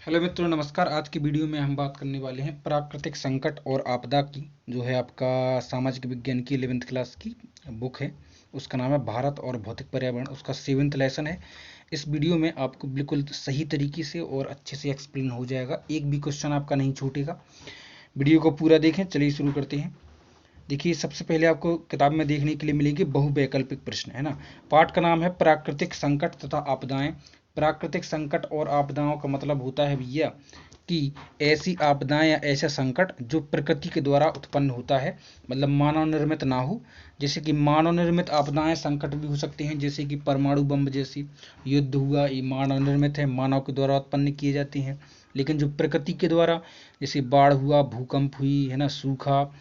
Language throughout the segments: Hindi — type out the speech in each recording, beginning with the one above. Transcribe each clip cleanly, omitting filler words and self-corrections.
हेलो मित्रों, नमस्कार। आज की वीडियो में हम बात करने वाले हैं प्राकृतिक संकट और आपदा की, जो है आपका सामाजिक विज्ञान की 11th क्लास की बुक है। उसका नाम है भारत और भौतिक पर्यावरण, उसका 7th लेसन है। इस वीडियो में आपको बिल्कुल सही तरीके से और अच्छे से एक्सप्लेन हो जाएगा, एक भी क्वेश्चन आपका नहीं छूटेगा। वीडियो को पूरा देखें। चलिए शुरू करते हैं। देखिए, सबसे पहले आपको किताब में देखने के लिए मिलेंगे बहुवैकल्पिक प्रश्न, है ना। पाठ का नाम है प्राकृतिक संकट तथा आपदाएं। प्राकृतिक संकट और आपदाओं का मतलब होता है भैया कि ऐसी आपदाएं या ऐसा संकट जो प्रकृति के द्वारा उत्पन्न होता है, मतलब मानव निर्मित ना हो। जैसे कि मानव निर्मित आपदाएं संकट भी हो सकते हैं, जैसे कि परमाणु बम जैसी युद्ध हुआ, ये मानव निर्मित है, मानव के द्वारा उत्पन्न किए जाते हैं। लेकिन जो प्रकृति के द्वारा, जैसे बाढ़ हुआ, भूकंप हुई, है ना, सूखा,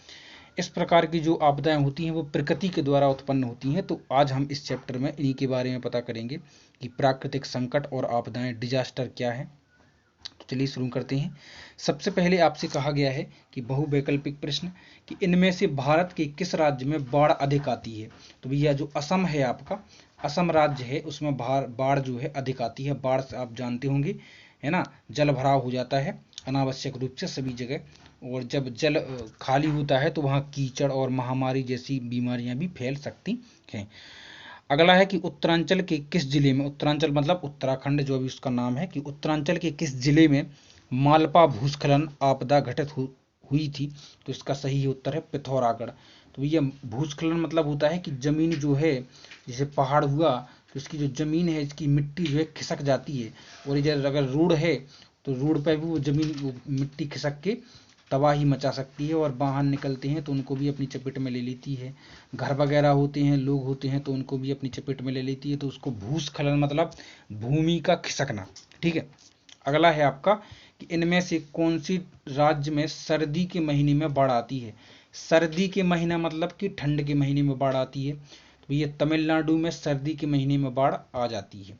इस प्रकार की जो आपदाएं होती हैं वो प्रकृति के द्वारा उत्पन्न होती हैं। तो आज हम इस चैप्टर में इन्हीं के बारे में पता करेंगे कि प्राकृतिक संकट और आपदाएं, डिजास्टर क्या है। तो चलिए शुरू करते हैं। सबसे पहले आपसे कहा गया है कि बहुवैकल्पिक प्रश्न कि इनमें से भारत के किस राज्य में बाढ़ अधिक आती है। तो भैया जो असम है, आपका असम राज्य है, उसमें बाढ़ जो है अधिक आती है। बाढ़ से आप जानते होंगे, है ना, जल भराव हो जाता है अनावश्यक रूप से सभी जगह, और जब जल खाली होता है तो वहाँ कीचड़ और महामारी जैसी बीमारियां भी फैल सकती हैं। अगला है कि उत्तरांचल के किस जिले में, उत्तरांचल मतलब उत्तराखंड जो अभी उसका नाम है, कि उत्तरांचल के किस जिले में मालपा भूस्खलन आपदा घटित हुई थी। तो इसका सही उत्तर है पिथौरागढ़। तो ये भूस्खलन मतलब होता है कि जमीन जो है, जैसे पहाड़ हुआ तो इसकी जो जमीन है, इसकी मिट्टी जो है खिसक जाती है, और इधर अगर रोड है तो रोड पर भी वो जमीन, वो मिट्टी खिसक के तबाही मचा सकती है, और बाहर निकलते हैं तो उनको भी अपनी चपेट में ले लेती है। घर वगैरह होते हैं, लोग होते हैं, तो उनको भी अपनी चपेट में ले लेती है। तो उसको भूस्खलन मतलब भूमि का खिसकना। ठीक है। अगला है आपका कि इनमें से कौन सी राज्य में सर्दी के महीने में बाढ़ आती है। सर्दी के महीना मतलब कि ठंड के महीने में बाढ़ आती है। तो ये तमिलनाडु में सर्दी के महीने में बाढ़ आ जाती है।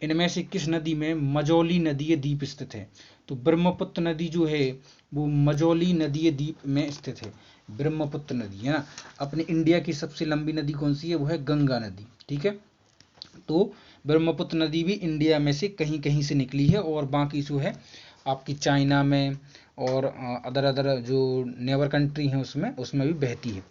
इनमें से किस नदी में मजौली नदीय द्वीप स्थित है। तो ब्रह्मपुत्र नदी जो है वो मजौली नदीय द्वीप में स्थित है। ब्रह्मपुत्र नदी, है ना। अपने इंडिया की सबसे लंबी नदी कौन सी है, वो है गंगा नदी। ठीक है। तो ब्रह्मपुत्र नदी भी इंडिया में से कहीं कहीं से निकली है, और बाकी जो है आपकी चाइना में और अदर अदर जो नेबर कंट्री हैं उसमें उसमें भी बहती है।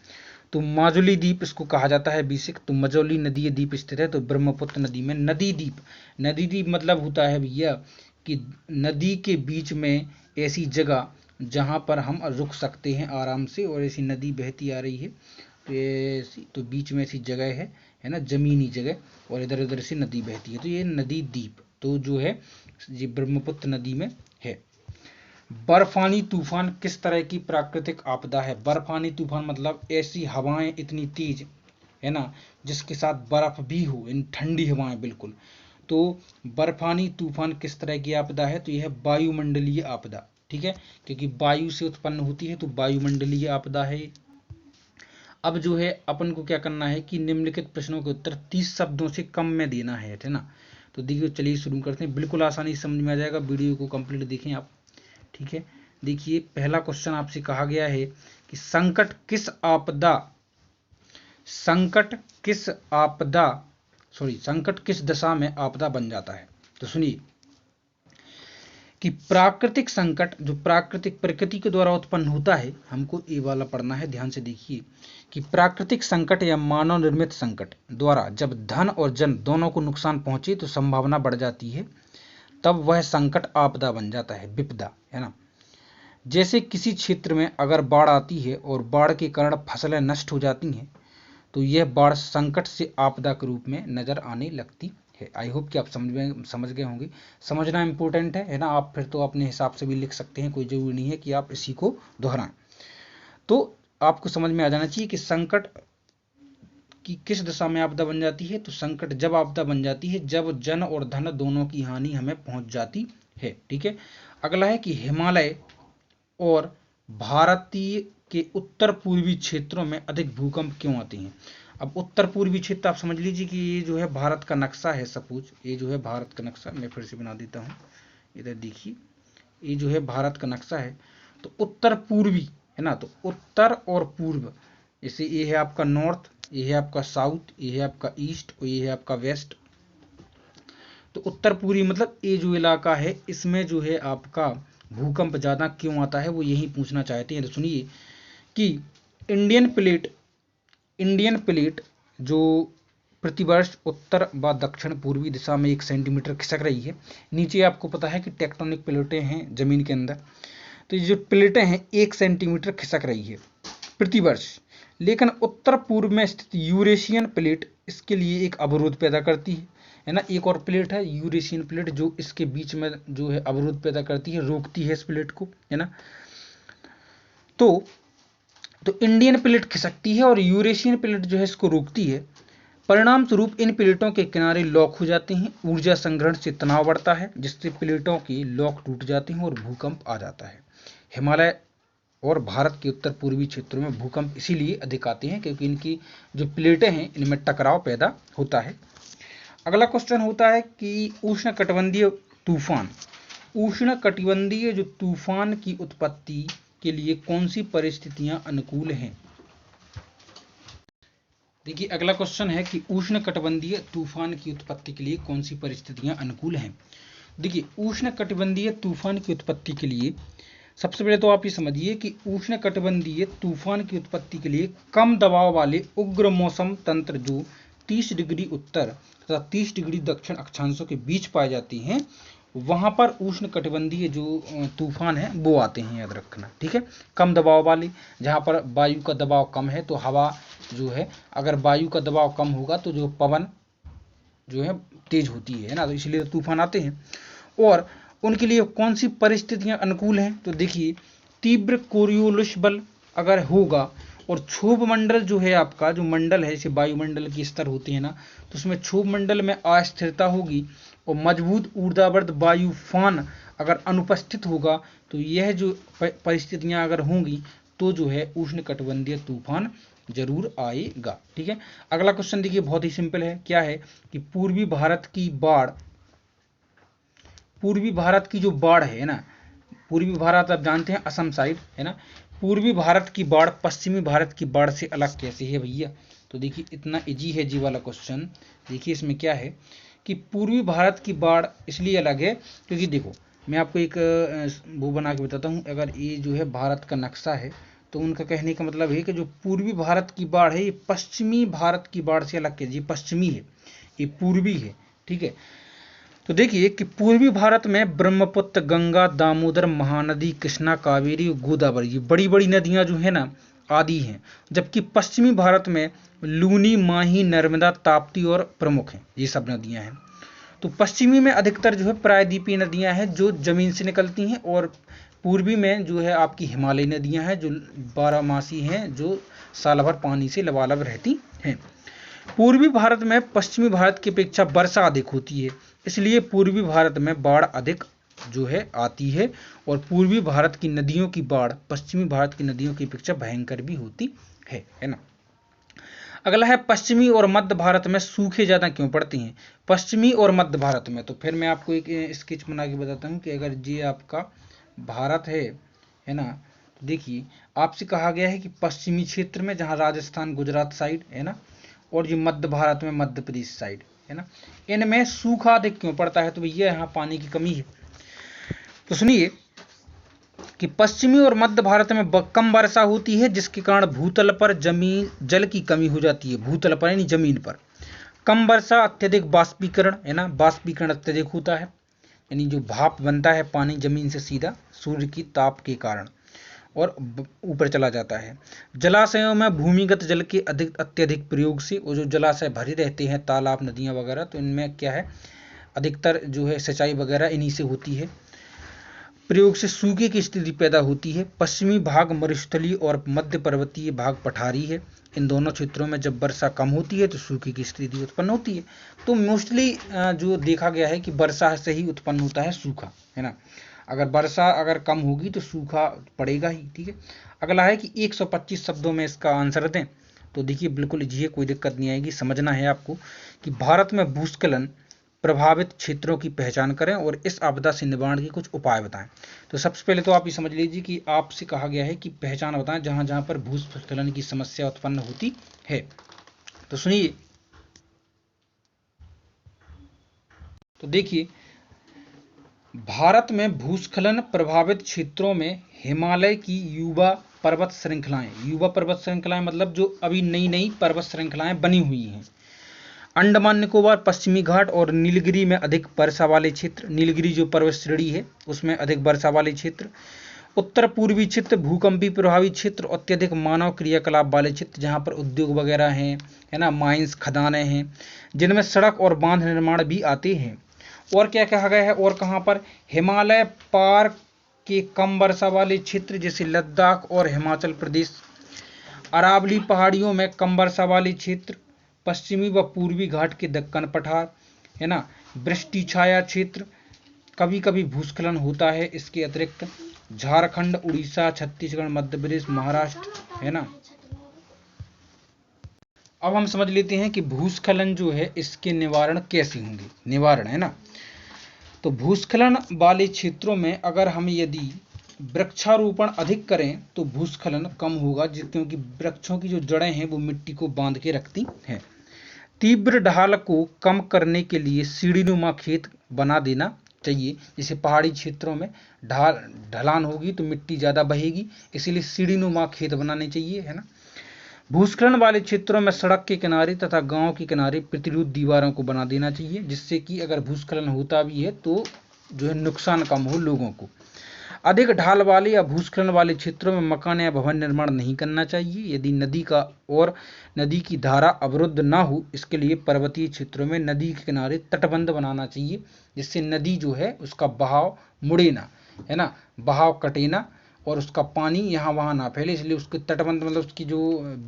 तो माजुली द्वीप इसको कहा जाता है बेसिक। तो मजौली नदी द्वीप स्थित है तो ब्रह्मपुत्र नदी में। नदी द्वीप, नदी द्वीप मतलब होता है भैया कि नदी के बीच में ऐसी जगह जहाँ पर हम रुक सकते हैं आराम से, और ऐसी नदी बहती आ रही है, तो ऐसी, तो बीच में ऐसी जगह है ना, जमीनी जगह, और इधर उधर से नदी बहती है, तो ये नदी द्वीप तो जो है ये ब्रह्मपुत्र नदी में है। बर्फानी तूफान किस तरह की प्राकृतिक आपदा है। बर्फानी तूफान मतलब ऐसी हवाएं इतनी तेज, है ना, जिसके साथ बर्फ भी हो, इन ठंडी हवाएं बिल्कुल। तो बर्फानी तूफान किस तरह की आपदा है, तो यह है वायुमंडलीय आपदा। ठीक है, क्योंकि वायु से उत्पन्न होती है तो वायुमंडलीय आपदा है। अब जो है अपन को क्या करना है कि निम्नलिखित प्रश्नों के उत्तर 30 शब्दों से कम में देना है ना। तो देखिए, चलिए शुरू करते हैं। बिल्कुल आसानी से समझ में आ जाएगा, वीडियो को कंप्लीट देखें आप। ठीक है। देखिए, पहला क्वेश्चन आपसे कहा गया है कि संकट किस आपदा संकट किस दशा में आपदा बन जाता है। तो सुनिए कि प्राकृतिक संकट जो प्राकृतिक प्रकृति के द्वारा उत्पन्न होता है, हमको ये वाला पढ़ना है, ध्यान से देखिए कि प्राकृतिक संकट या मानव निर्मित संकट द्वारा जब धन और जन दोनों को नुकसान पहुंचे तो संभावना बढ़ जाती है, तब वह संकट आपदा बन जाता है, विपदा, है ना। जैसे किसी क्षेत्र में अगर बाढ़ आती है और बाढ़ के कारण फसलें नष्ट हो जाती हैं, तो यह बाढ़ संकट से आपदा के रूप में नजर आने लगती है। आई होप कि आप समझ गए होंगे। समझना इंपॉर्टेंट है ना। आप फिर तो अपने हिसाब से भी लिख सकते हैं, कोई जरूरी नहीं है कि आप इसी को दोहराएं। तो आपको समझ में आ जाना चाहिए कि संकट की किस दशा में आपदा बन जाती है। तो संकट जब आपदा बन जाती है जब जन और धन दोनों की हानि हमें पहुंच जाती है। ठीक है। अगला है कि हिमालय और भारतीय के उत्तर पूर्वी क्षेत्रों में अधिक भूकंप क्यों आते हैं। अब उत्तर पूर्वी क्षेत्र आप समझ लीजिए कि ये जो है भारत का नक्शा है। सपोज ये जो है भारत का नक्शा, मैं फिर से बना देता हूँ। इधर देखिए, ये जो है भारत का नक्शा है। तो उत्तर पूर्वी, है ना, तो उत्तर और पूर्व, जैसे ये है आपका नॉर्थ, ये है आपका साउथ, ये है आपका ईस्ट और ये है आपका वेस्ट। तो उत्तर पूर्वी मतलब ये जो इलाका है इसमें जो है आपका भूकंप ज़्यादा क्यों आता है, वो यही पूछना चाहते हैं। तो सुनिए कि इंडियन प्लेट जो प्रतिवर्ष उत्तर व दक्षिण पूर्वी दिशा में 1 सेंटीमीटर खिसक रही है। नीचे आपको पता है कि टेक्टोनिक प्लेटें हैं जमीन के अंदर, तो ये जो प्लेटें हैं 1 सेंटीमीटर खिसक रही है प्रतिवर्ष। लेकिन उत्तर पूर्व में स्थित यूरेशियन प्लेट इसके लिए एक अवरोध पैदा करती है ना। एक और प्लेट है यूरेशियन प्लेट जो इसके बीच में जो है अवरोध पैदा करती है, रोकती है इस प्लेट को, है ना। तो इंडियन प्लेट खिसकती है और यूरेशियन प्लेट जो है इसको रोकती है। परिणाम स्वरूप इन प्लेटों के किनारे लॉक हो जाते हैं, ऊर्जा संग्रहण से तनाव बढ़ता है जिससे प्लेटों के लॉक टूट जाते हैं और भूकंप आ जाता है। हिमालय और भारत के उत्तर पूर्वी क्षेत्रों में भूकंप इसीलिए अधिक आते हैं क्योंकि इनकी जो प्लेटें हैं इनमें टकराव पैदा होता है। अगला क्वेश्चन होता है कि उष्णकटिबंधीय जो तूफान की उत्पत्ति के लिए कौन सी परिस्थितियां अनुकूल हैं। देखिए अगला क्वेश्चन है कि उष्णकटिबंधीय तूफान की उत्पत्ति के लिए कौन सी परिस्थितियां अनुकूल हैं। देखिए उष्णकटिबंधीय तूफान की उत्पत्ति के लिए सबसे पहले तो आप ये समझिए कि उष्णकटिबंधीय तूफान की उत्पत्ति के लिए कम दबाव वाले उग्र मौसम तंत्र जो 30 डिग्री उत्तर तथा 30 डिग्री दक्षिण अक्षांशों के बीच पाए जाती हैं, वहां पर उष्णकटिबंधीय जो तूफान है वो आते हैं, याद रखना, ठीक है। कम दबाव वाले, जहां पर वायु का दबाव कम है, तो हवा जो है अगर वायु का दबाव कम होगा तो जो पवन जो है तेज होती है ना, तो इसलिए तूफान आते हैं। और उनके लिए कौन सी परिस्थितियां अनुकूल हैं, तो देखिए तीव्र कोरियोलिस बल अगर होगा और क्षोभ मंडल जो है आपका जो मंडल है जैसे वायुमंडल की स्तर होते हैं ना, तो उसमें क्षोभ मंडल में अस्थिरता होगी और मजबूत ऊर्ध्वाधर वायुफान अगर अनुपस्थित होगा तो यह जो परिस्थितियां अगर होंगी तो जो है उष्णकटिबंधीय तूफान जरूर आएगा, ठीक है। अगला क्वेश्चन देखिए बहुत ही सिंपल है, क्या है कि पूर्वी भारत की जो बाढ़ है ना, पूर्वी भारत आप जानते हैं असम साइड है ना, पूर्वी भारत की बाढ़ पश्चिमी भारत की बाढ़ से अलग कैसे है भैया। तो देखिए इतना इजी है जी वाला क्वेश्चन। देखिए इसमें क्या है कि पूर्वी भारत की बाढ़ इसलिए अलग है क्योंकि देखो मैं आपको एक वो बना के बताता हूँ। अगर ये जो है भारत का नक्शा है तो उनका कहने का मतलब है कि जो पूर्वी भारत की बाढ़ है ये पश्चिमी भारत की बाढ़ से अलग है जी, पश्चिमी है, ये पूर्वी है, ठीक है। तो देखिए कि पूर्वी भारत में ब्रह्मपुत्र, गंगा, दामोदर, महानदी, कृष्णा, कावेरी, गोदावरी ये बड़ी बड़ी नदियां जो है ना आदि हैं, जबकि पश्चिमी भारत में लूनी, माही, नर्मदा, ताप्ती और प्रमुख हैं, ये सब नदियां हैं। तो पश्चिमी में अधिकतर जो है प्रायद्वीपीय नदियां हैं जो जमीन से निकलती हैं और पूर्वी में जो है आपकी हिमालयी नदियां हैं जो बारहमासी हैं, जो साल भर पानी से लबालब रहती हैं। पूर्वी भारत में पश्चिमी भारत की अपेक्षा वर्षा अधिक होती है, इसलिए पूर्वी भारत में बाढ़ अधिक जो है आती है और पूर्वी भारत की नदियों की बाढ़ पश्चिमी भारत की नदियों की अपेक्षा भयंकर भी होती है ना। अगला है पश्चिमी और मध्य भारत में सूखे ज़्यादा क्यों पड़ते हैं। पश्चिमी और मध्य भारत में, तो फिर मैं आपको एक स्केच बना के बताता हूँ कि अगर ये आपका भारत है ना, तो देखिए आपसे कहा गया है कि पश्चिमी क्षेत्र में जहाँ राजस्थान गुजरात साइड है ना, और ये मध्य भारत में मध्य प्रदेश साइड है ना, इनमें सूखा अधिक क्यों पड़ता है, तो भैया यहाँ पानी की कमी है। तो सुनिए कि पश्चिमी और मध्य भारत में कम वर्षा होती है जिसके कारण भूतल पर जल की कमी हो जाती है, भूतल पर यानी जमीन पर कम वर्षा, अत्यधिक वाष्पीकरण है ना, वाष्पीकरण अत्यधिक होता है यानी जो भाप बनता है पानी जमीन से सीधा सूर्य की ताप के कारण और ऊपर चला जाता है। जलाशयों में भूमिगत जल के अत्यधिक प्रयोग से, और जो जलाशय भरे रहते हैं तालाब, नदियां वगैरह, तो इनमें क्या है अधिकतर जो है सिंचाई वगैरह इन्हीं से होती है, प्रयोग से सूखे की स्थिति पैदा होती है। पश्चिमी भाग मरुस्थलीय और मध्य पर्वतीय भाग पठारी है। इन दोनों क्षेत्रों में जब वर्षा कम होती है तो सूखे की स्थिति उत्पन्न होती है। तो मोस्टली जो देखा गया है कि वर्षा से ही उत्पन्न होता है सूखा, है ना। अगर वर्षा अगर कम होगी तो सूखा पड़ेगा ही, ठीक है। अगला है कि 125 शब्दों में इसका आंसर दें, तो देखिए बिल्कुल इजी, कोई दिक्कत नहीं आएगी। समझना है आपको कि भारत में भूस्खलन प्रभावित क्षेत्रों की पहचान करें और इस आपदा से निवारण के कुछ उपाय बताएं। तो सबसे पहले तो आप ये समझ लीजिए कि आपसे कहा गया है कि पहचान बताएं जहां जहां पर भूस्खलन की समस्या उत्पन्न होती है। तो सुनिए तो देखिए, भारत में भूस्खलन प्रभावित क्षेत्रों में हिमालय की युवा पर्वत श्रृंखलाएं मतलब जो अभी नई नई पर्वत श्रृंखलाएं बनी हुई हैं, अंडमान निकोबार, पश्चिमी घाट और नीलगिरी में अधिक वर्षा वाले क्षेत्र, नीलगिरी जो पर्वत श्रेणी है उसमें अधिक वर्षा वाले क्षेत्र, उत्तर पूर्वी क्षेत्र भूकंपी प्रभावित क्षेत्र, अत्यधिक मानव क्रियाकलाप वाले क्षेत्र जहाँ पर उद्योग वगैरह हैं, है ना, माइंस खदानें हैं, जिनमें सड़क और बांध निर्माण भी आते हैं। और क्या कहा गया है, और कहाँ पर, हिमालय पार के कम वर्षा वाले क्षेत्र जैसे लद्दाख और हिमाचल प्रदेश, अरावली पहाड़ियों में कम वर्षा वाले क्षेत्र, पश्चिमी व पूर्वी घाट के दक्कन पठार, है ना, वृष्टि छाया क्षेत्र, कभी कभी भूस्खलन होता है। इसके अतिरिक्त झारखंड, उड़ीसा, छत्तीसगढ़, मध्य प्रदेश, महाराष्ट्र, है ना। अब हम समझ लेते हैं कि भूस्खलन जो है इसके निवारण कैसे होंगे, निवारण, है ना। तो भूस्खलन वाले क्षेत्रों में अगर हम यदि वृक्षारोपण अधिक करें तो भूस्खलन कम होगा, क्योंकि वृक्षों की जो जड़ें हैं वो मिट्टी को बांध के रखती हैं। तीव्र ढाल को कम करने के लिए सीढ़ीनुमा खेत बना देना चाहिए। जैसे पहाड़ी क्षेत्रों में ढलान होगी तो मिट्टी ज़्यादा बहेगी, इसीलिए सीढ़ीनुमा खेत बनाने चाहिए, है ना। भूस्खलन वाले क्षेत्रों में सड़क के किनारे तथा गांव के किनारे प्रतिरोध दीवारों को बना देना चाहिए, जिससे कि अगर भूस्खलन होता भी है तो जो है नुकसान कम हो लोगों को। अधिक ढाल वाले या भूस्खलन वाले क्षेत्रों में मकान या भवन निर्माण नहीं करना चाहिए। यदि नदी की धारा अवरुद्ध ना हो, इसके लिए पर्वतीय क्षेत्रों में नदी के किनारे तटबंध बनाना चाहिए, जिससे नदी जो है उसका बहाव मुड़े ना, है ना, बहाव कटे ना और उसका पानी यहाँ वहाँ ना फैले, इसलिए उसके तटबंध मतलब उसकी जो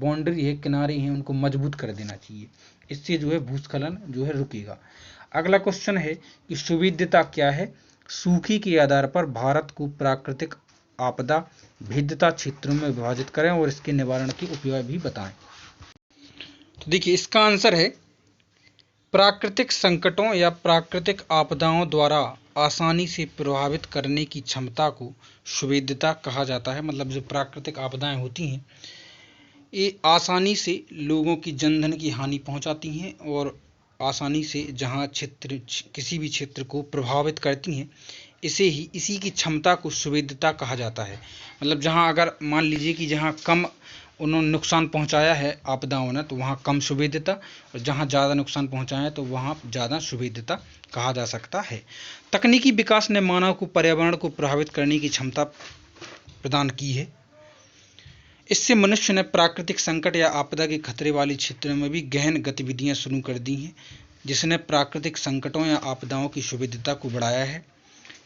बाउंड्री है, किनारे हैं, उनको मजबूत कर देना चाहिए। इससे जो है भूस्खलन जो है रुकेगा। अगला क्वेश्चन है कि सुविधता क्या है। सूखे के आधार पर भारत को प्राकृतिक आपदा भेद्यता क्षेत्रों में विभाजित करें और इसके निवारण के उपाय भी बताएं। तो देखिए, इसका आंसर है प्राकृतिक संकटों या प्राकृतिक आपदाओं द्वारा आसानी से प्रभावित करने की क्षमता को सुवेद्यता कहा जाता है। मतलब जो प्राकृतिक आपदाएं होती हैं ये आसानी से लोगों की जनधन की हानि पहुंचाती हैं और आसानी से जहां क्षेत्र किसी भी क्षेत्र को प्रभावित करती हैं, इसी की क्षमता को सुवेद्यता कहा जाता है। मतलब जहां अगर मान लीजिए कि जहां कम उन्होंने नुकसान पहुंचाया है आपदाओं ने तो वहां कम सुवेद्यता, और जहां ज़्यादा नुकसान पहुंचाया है तो वहां ज़्यादा सुवेद्यता कहा जा सकता है। तकनीकी विकास ने मानव को पर्यावरण को प्रभावित करने की क्षमता प्रदान की है। इससे मनुष्य ने प्राकृतिक संकट या आपदा के खतरे वाले क्षेत्रों में भी गहन गतिविधियां शुरू कर दी हैं, जिसने प्राकृतिक संकटों या आपदाओं की सुविधता को बढ़ाया है।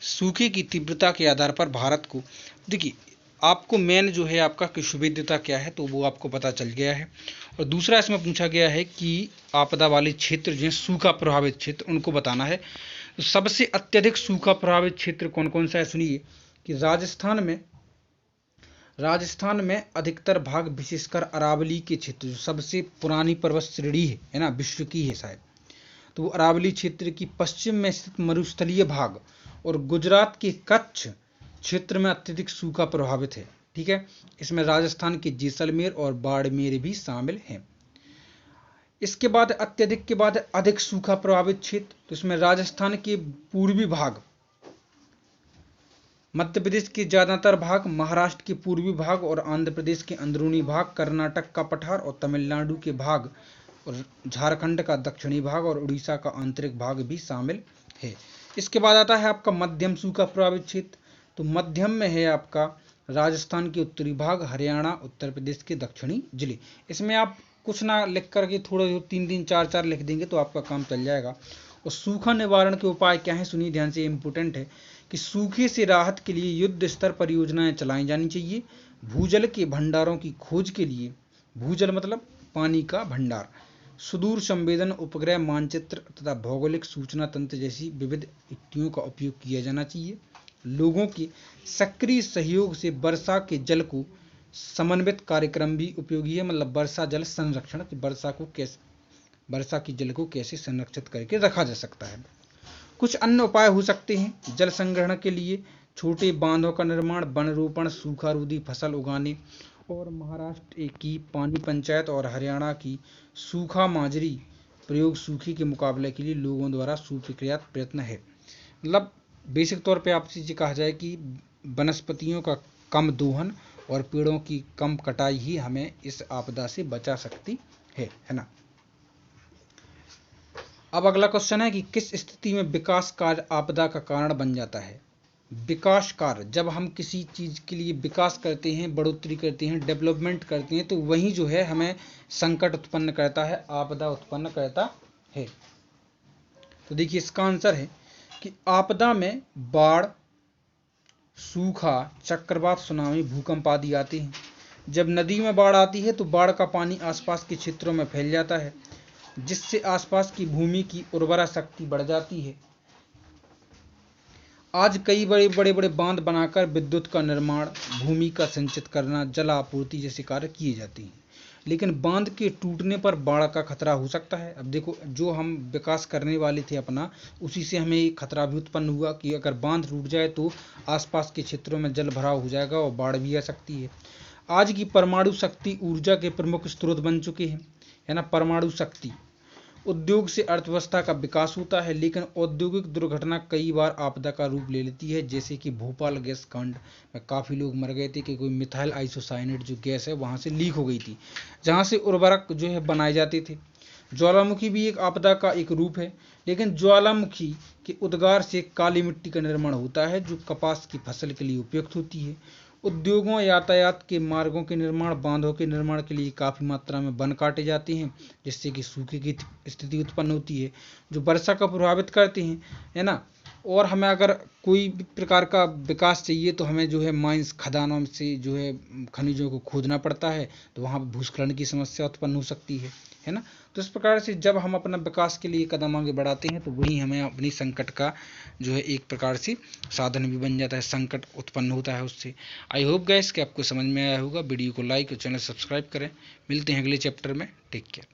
सूखे की तीव्रता के आधार पर भारत को, देखिए आपको मेन जो है आपका कि सुविधता क्या है तो वो आपको पता चल गया है। और दूसरा इसमें पूछा गया है कि आपदा वाले क्षेत्र जो है सूखा प्रभावित क्षेत्र उनको बताना है। तो सबसे अत्यधिक सूखा प्रभावित क्षेत्र कौन कौन सा है सुनिए, कि राजस्थान में अधिकतर भाग विशेषकर अरावली के क्षेत्र जो सबसे पुरानी पर्वत श्रेणी है ना, विश्व की है शायद, तो अरावली क्षेत्र की पश्चिम में स्थित मरुस्थलीय भाग और गुजरात के कच्छ क्षेत्र में अत्यधिक सूखा प्रभावित है। ठीक है, इसमें राजस्थान के जैसलमेर और बाड़मेर भी शामिल हैं। इसके बाद अत्यधिक के बाद अधिक सूखा प्रभावित क्षेत्र, तो इसमें राजस्थान के पूर्वी भाग, मध्य प्रदेश के ज़्यादातर भाग, महाराष्ट्र के पूर्वी भाग और आंध्र प्रदेश के अंदरूनी भाग, कर्नाटक का पठार और तमिलनाडु के भाग और झारखंड का दक्षिणी भाग और उड़ीसा का आंतरिक भाग भी शामिल है। इसके बाद आता है आपका मध्यम सूखा प्रभावित क्षेत्र, तो मध्यम में है आपका राजस्थान के उत्तरी भाग, हरियाणा, उत्तर प्रदेश के दक्षिणी जिले। इसमें आप कुछ ना लिख करके थोड़ा 3 4 लिख देंगे तो आपका काम चल जाएगा। और सूखा निवारण के उपाय क्या है सुनिए ध्यान से, इंपॉर्टेंट है कि सूखे से राहत के लिए युद्ध स्तर परियोजनाएं चलाई जानी चाहिए। भूजल के भंडारों की खोज के लिए, भूजल मतलब पानी का भंडार, सुदूर संवेदन उपग्रह मानचित्र तथा भौगोलिक सूचना तंत्र जैसी विविध युक्तियों का उपयोग किया जाना चाहिए। लोगों के सक्रिय सहयोग से वर्षा के जल को समन्वित कार्यक्रम भी उपयोगी है। मतलब वर्षा जल संरक्षण, वर्षा की जल को कैसे संरक्षित करके रखा जा सकता है। कुछ अन्य उपाय हो सकते हैं जल संग्रहण के लिए, छोटे बांधों का निर्माण, वन रोपण, सूखा रोधी फसल उगाने, और महाराष्ट्र की पानी पंचायत और हरियाणा की सूखा माजरी प्रयोग सूखे के मुकाबले के लिए लोगों द्वारा सुप्रक्रियात प्रयत्न है। मतलब बेसिक तौर पे आपसे ये कहा जाए कि वनस्पतियों का कम दोहन और पेड़ों की कम कटाई ही हमें इस आपदा से बचा सकती है ना। अब अगला क्वेश्चन है कि किस स्थिति में विकास कार्य आपदा का कारण बन जाता है। विकास कार्य, जब हम किसी चीज के लिए विकास करते हैं, बढ़ोतरी करते हैं, डेवलपमेंट करते हैं, तो वही जो है हमें संकट उत्पन्न करता है, आपदा उत्पन्न करता है। तो देखिए इसका आंसर है कि आपदा में बाढ़, सूखा, चक्रवात, सुनामी, भूकंप आदि आते हैं। जब नदी में बाढ़ आती है तो बाढ़ का पानी आसपास के क्षेत्रों में फैल जाता है, जिससे आसपास की भूमि की उर्वरा शक्ति बढ़ जाती है। आज कई बड़े बड़े बांध बनाकर विद्युत का निर्माण, भूमि का संचित करना, जल आपूर्ति जैसे कार्य किए जाते हैं, लेकिन बांध के टूटने पर बाढ़ का खतरा हो सकता है। अब देखो, जो हम विकास करने वाले थे अपना, उसी से हमें खतरा भी उत्पन्न हुआ कि अगर बांध टूट जाए तो आसपास के क्षेत्रों में जल भराव हो जाएगा और बाढ़ भी आ सकती है। आज की परमाणु शक्ति ऊर्जा के प्रमुख स्रोत बन चुके हैं, है ना। परमाणु शक्ति, उद्योग से अर्थव्यवस्था का विकास होता है, लेकिन औद्योगिक दुर्घटना कई बार आपदा का रूप ले लेती है, जैसे कि भोपाल गैस कांड में काफ़ी लोग मर गए थे कि कोई मिथाइल आइसोसाइनेट जो गैस है वहाँ से लीक हो गई थी, जहाँ से उर्वरक जो है बनाए जाते थे। ज्वालामुखी भी एक आपदा का एक रूप है, लेकिन ज्वालामुखी के उद्गार से काली मिट्टी का निर्माण होता है, जो कपास की फसल के लिए उपयुक्त होती है। उद्योगों, यातायात के मार्गों के निर्माण, बांधों के निर्माण के लिए काफ़ी मात्रा में वन काटे जाते हैं, जिससे कि सूखे की स्थिति उत्पन्न होती है, जो वर्षा को प्रभावित करते हैं, है ना। और हमें अगर कोई भी प्रकार का विकास चाहिए तो हमें जो है माइंस, खदानों से जो है खनिजों को खोदना पड़ता है, तो वहाँ पर भूस्खलन की समस्या उत्पन्न हो सकती है ना। तो इस प्रकार से जब हम अपना विकास के लिए कदम आगे बढ़ाते हैं तो वही हमें अपनी संकट का जो है एक प्रकार से साधन भी बन जाता है, संकट उत्पन्न होता है उससे। आई होप गाइस कि आपको समझ में आया होगा। वीडियो को लाइक और चैनल सब्सक्राइब करें। मिलते हैं अगले चैप्टर में। Take care.